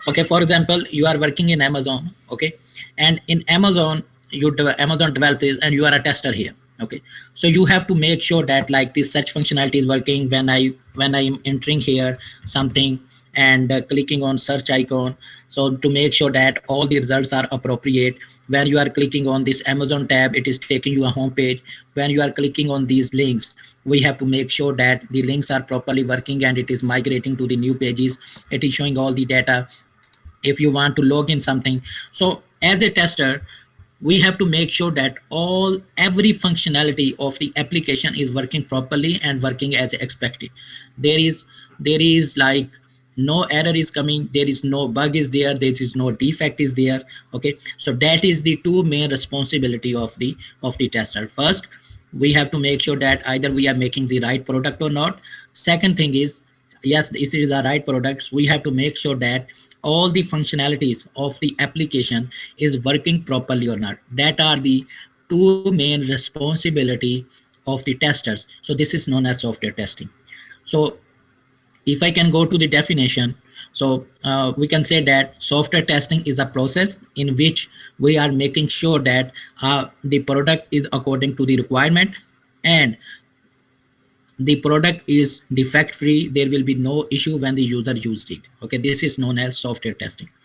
Okay, for example, you are working in Amazon. Okay, and in Amazon, Amazon developers, and you are a tester here. Okay, so you have to make sure that like this search functionality is working when I am entering here something and clicking on search icon. So to make sure that all the results are appropriate, when you are clicking on this Amazon tab, it is taking you a home page. When you are clicking on these links, we have to make sure that the links are properly working and it is migrating to the new pages. It is showing all the data if you want to log in something. So as a tester, we have to make sure that every functionality of the application is working properly and working as expected. There is like no error is coming, there is no bug is there is no defect is there. Okay, so that is the two main responsibility of the tester. First, we have to make sure that either we are making the right product or not. Second thing is, yes, this is the right products, we have to make sure that all the functionalities of the application is working properly or not. That are the two main responsibility of the testers. So this is known as software testing. So if I can go to the definition, so we can say that software testing is a process in which we are making sure that the product is according to the requirement, and the product is defect free. There will be no issue when the user used it. Okay, this is known as software testing.